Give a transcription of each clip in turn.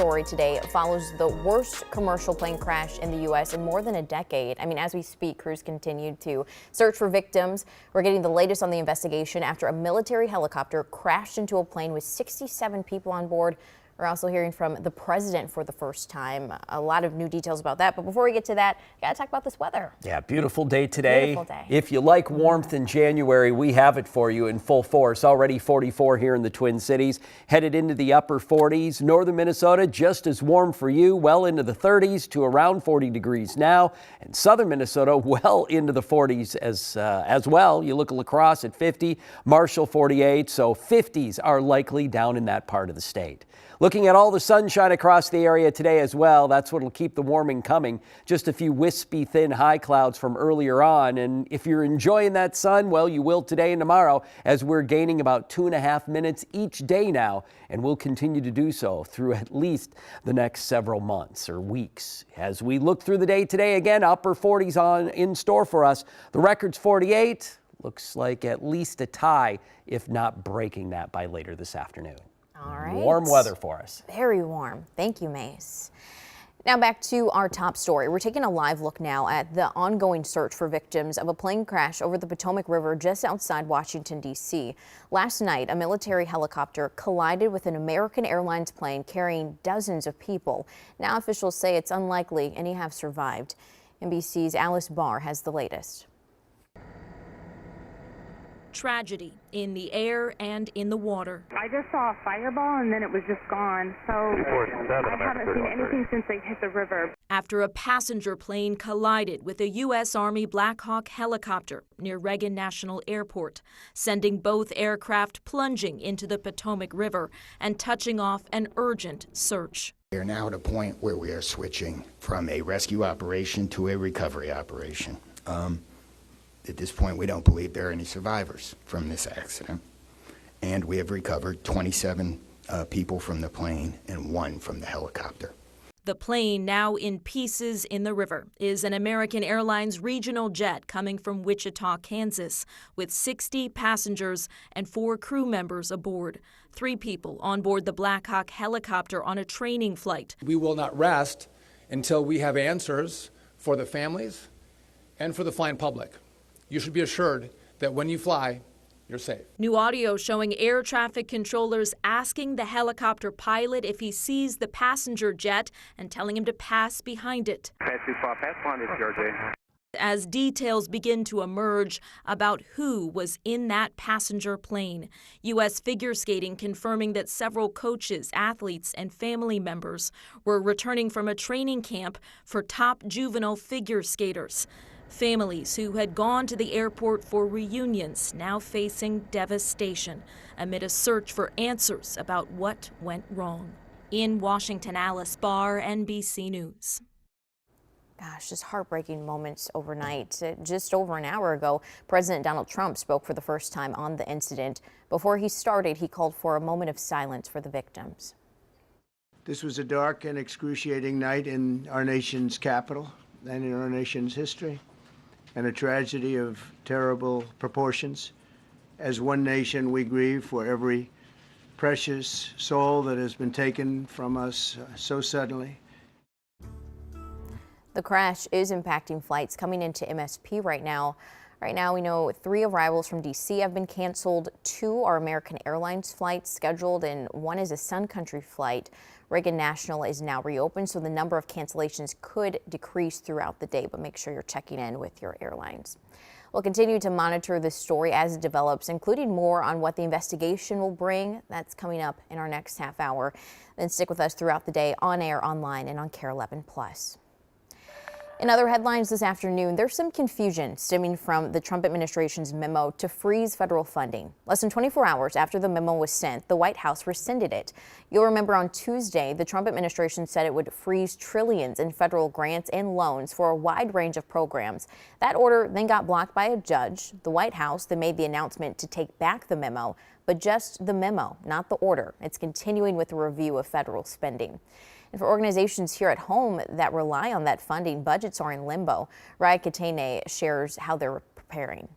story today follows the worst commercial plane crash in the U.S. in more than a decade. I mean, as we speak, crews continue to search for victims. We're getting the latest on the investigation after a military helicopter crashed into a plane with 67 people on board. We're also hearing from the president for the first time. A lot of new details about that. But before we get to that, we got to talk about this weather. Yeah, beautiful day today. Beautiful day. If you like warmth in January, we have it for you in full force. Already 44 here in the Twin Cities, headed into the upper 40s. Northern Minnesota just as warm for you, well into the 30s to around 40 degrees now. And southern Minnesota well into the 40s as well. You look at La Crosse at 50, Marshall 48, so 50s are likely down in that part of the state. Looking at all the sunshine across the area today as well, that's what will keep the warming coming. Just a few wispy, thin high clouds from earlier on. And if you're enjoying that sun, well, you will today and tomorrow, as we're gaining about 2.5 minutes each day now. And we'll continue to do so through at least the next several months or weeks. As we look through the day today, again, upper 40s in store for us. The record's 48. Looks like at least a tie, if not breaking that by later this afternoon. All right. Warm weather for us. Very warm. Thank you, Mace. Now back to our top story. We're taking a live look now at the ongoing search for victims of a plane crash over the Potomac River just outside Washington, D.C. Last night, a military helicopter collided with an American Airlines plane carrying dozens of people. Now officials say it's unlikely any have survived. NBC's Alice Barr has the latest. Tragedy in the air and in the water. I just saw a fireball and then it was just gone. So I haven't seen anything since they hit the river. After a passenger plane collided with a U.S. Army Black Hawk helicopter near Reagan National Airport, sending both aircraft plunging into the Potomac River and touching off an urgent search. We are now at a point where we are switching from a rescue operation to a recovery operation. At this point, we don't believe there are any survivors from this accident. And we have recovered 27 people from the plane and 1 from the helicopter. The plane, now in pieces in the river, is an American Airlines regional jet coming from Wichita, Kansas, with 60 passengers and 4 crew members aboard. 3 people on board the Black Hawk helicopter on a training flight. We will not rest until we have answers for the families and for the flying public. You should be assured that when you fly, you're safe. New audio showing air traffic controllers asking the helicopter pilot if he sees the passenger jet and telling him to pass behind it. As details begin to emerge about who was in that passenger plane, U.S. figure skating confirming that several coaches, athletes, and family members were returning from a training camp for top juvenile figure skaters. Families who had gone to the airport for reunions now facing devastation amid a search for answers about what went wrong. In Washington, Alice Barr, NBC News. Gosh, just heartbreaking moments overnight. Just over an hour ago, President Donald Trump spoke for the first time on the incident. Before he started, he called for a moment of silence for the victims. This was a dark and excruciating night in our nation's capital and in our nation's history, and a tragedy of terrible proportions. As one nation, we grieve for every precious soul that has been taken from us so suddenly. The crash is impacting flights coming into MSP right now. Right now, we know 3 arrivals from D.C. have been canceled. 2 are American Airlines flights scheduled, and 1 is a Sun Country flight. Reagan National is now reopened, so the number of cancellations could decrease throughout the day, but make sure you're checking in with your airlines. We'll continue to monitor this story as it develops, including more on what the investigation will bring. That's coming up in our next half hour. Then stick with us throughout the day on air, online, and on KARE 11+. In other headlines this afternoon, there's some confusion stemming from the Trump administration's memo to freeze federal funding. Less than 24 hours after the memo was sent, the White House rescinded it. You'll remember on Tuesday, the Trump administration said it would freeze trillions in federal grants and loans for a wide range of programs. That order then got blocked by a judge. The White House then made the announcement to take back the memo, but just the memo, not the order. It's continuing with a review of federal spending. And for organizations here at home that rely on that funding, budgets are in limbo. Raya Katene shares how they're preparing.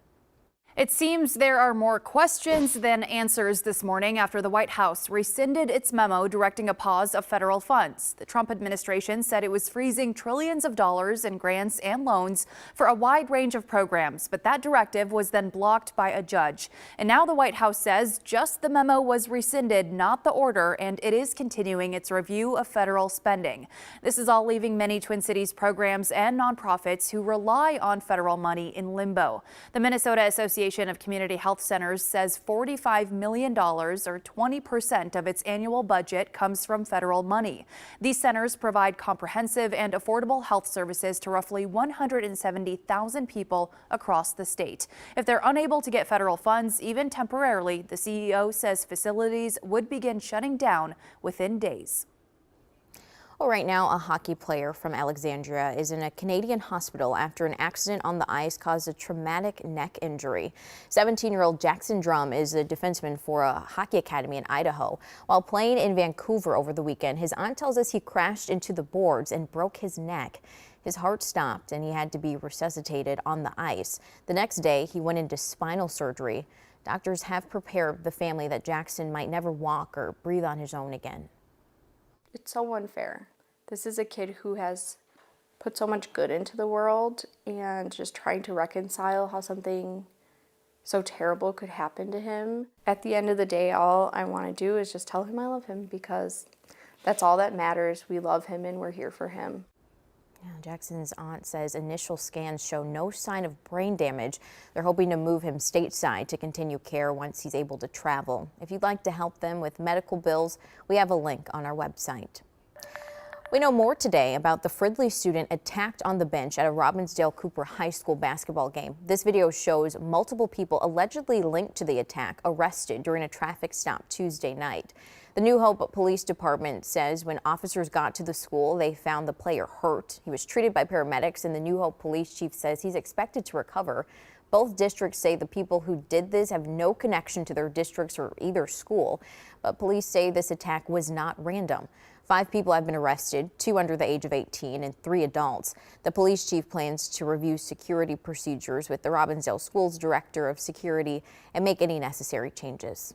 It seems there are more questions than answers this morning after the White House rescinded its memo directing a pause of federal funds. The Trump administration said it was freezing trillions of dollars in grants and loans for a wide range of programs, but that directive was then blocked by a judge. And now the White House says just the memo was rescinded, not the order, and it is continuing its review of federal spending. This is all leaving many Twin Cities programs and nonprofits who rely on federal money in limbo. The Minnesota Association of Community Health Centers says $45 million, or 20% of its annual budget, comes from federal money. These centers provide comprehensive and affordable health services to roughly 170,000 people across the state. If they're unable to get federal funds, even temporarily, the CEO says facilities would begin shutting down within days. Well, right now, a hockey player from Alexandria is in a Canadian hospital after an accident on the ice caused a traumatic neck injury. 17-year-old Jackson Drum is a defenseman for a hockey academy in Idaho. While playing in Vancouver over the weekend, his aunt tells us he crashed into the boards and broke his neck. His heart stopped and he had to be resuscitated on the ice. The next day, he went into spinal surgery. Doctors have prepared the family that Jackson might never walk or breathe on his own again. It's so unfair. This is a kid who has put so much good into the world, and just trying to reconcile how something so terrible could happen to him. At the end of the day, all I want to do is just tell him I love him, because that's all that matters. We love him and we're here for him. Yeah, Jackson's aunt says initial scans show no sign of brain damage. They're hoping to move him stateside to continue care once he's able to travel. If you'd like to help them with medical bills, we have a link on our website. We know more today about the Fridley student attacked on the bench at a Robbinsdale Cooper High School basketball game. This video shows multiple people allegedly linked to the attack arrested during a traffic stop Tuesday night. The New Hope Police Department says when officers got to the school, they found the player hurt. He was treated by paramedics, and the New Hope police chief says he's expected to recover. Both districts say the people who did this have no connection to their districts or either school, but police say this attack was not random. 5 people have been arrested, 2 under the age of 18 and 3 adults. The police chief plans to review security procedures with the Robbinsdale Schools Director of Security and make any necessary changes.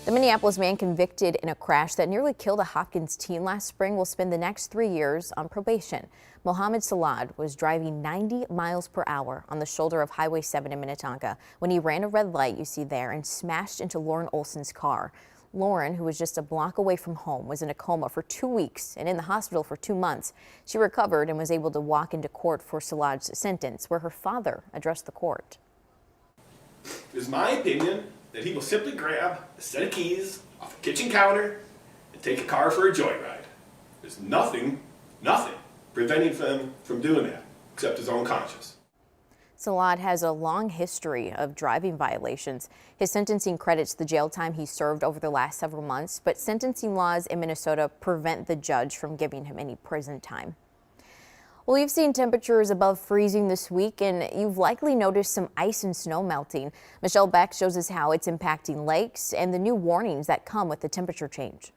The Minneapolis man convicted in a crash that nearly killed a Hopkins teen last spring will spend the next 3 years on probation. Mohammed Salad was driving 90 miles per hour on the shoulder of Highway 7 in Minnetonka when he ran a red light you see there and smashed into Lauren Olson's car. Lauren, who was just a block away from home, was in a coma for 2 weeks and in the hospital for 2 months. She recovered and was able to walk into court for Salad's sentence, where her father addressed the court. It is my opinion that he will simply grab a set of keys off a kitchen counter and take a car for a joyride. There's nothing preventing him from doing that, except his own conscience. Salad has a long history of driving violations. His sentencing credits the jail time he served over the last several months, but sentencing laws in Minnesota prevent the judge from giving him any prison time. Well, you've seen temperatures above freezing this week, and you've likely noticed some ice and snow melting. Michelle Beck shows us how it's impacting lakes and the new warnings that come with the temperature change.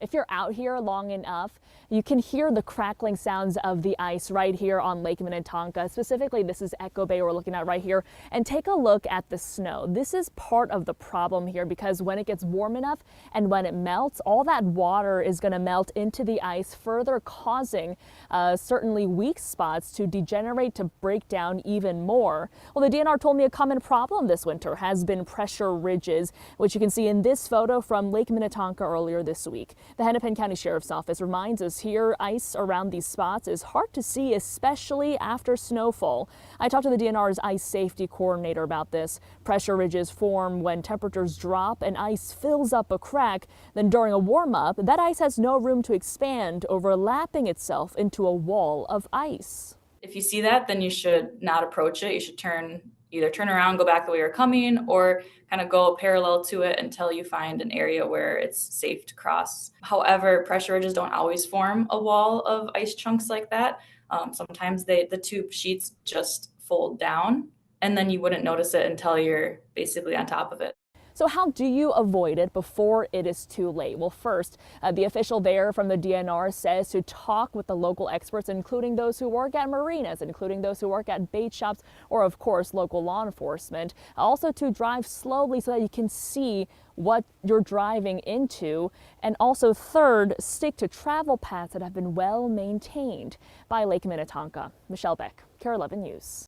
If you're out here long enough, you can hear the crackling sounds of the ice right here on Lake Minnetonka. Specifically, this is Echo Bay we're looking at right here. And take a look at the snow. This is part of the problem here, because when it gets warm enough and when it melts, all that water is going to melt into the ice, further causing certainly weak spots to degenerate, to break down even more. Well, the DNR told me a common problem this winter has been pressure ridges, which you can see in this photo from Lake Minnetonka earlier this week. The Hennepin County Sheriff's Office reminds us here ice around these spots is hard to see, especially after snowfall. I talked to the DNR's ice safety coordinator about this. Pressure ridges form when temperatures drop and ice fills up a crack. Then during a warm-up, that ice has no room to expand, overlapping itself into a wall of ice. If you see that, then you should not approach it. You should either turn around, go back the way you're coming, or kind of go parallel to it until you find an area where it's safe to cross. However, pressure ridges don't always form a wall of ice chunks like that. Sometimes the tube sheets just fold down, and then you wouldn't notice it until you're basically on top of it. So how do you avoid it before it is too late? Well, first, the official there from the DNR says to talk with the local experts, including those who work at marinas, including those who work at bait shops, or of course, local law enforcement. Also to drive slowly so that you can see what you're driving into. And also third, stick to travel paths that have been well maintained by Lake Minnetonka. Michelle Beck, KARE 11 News.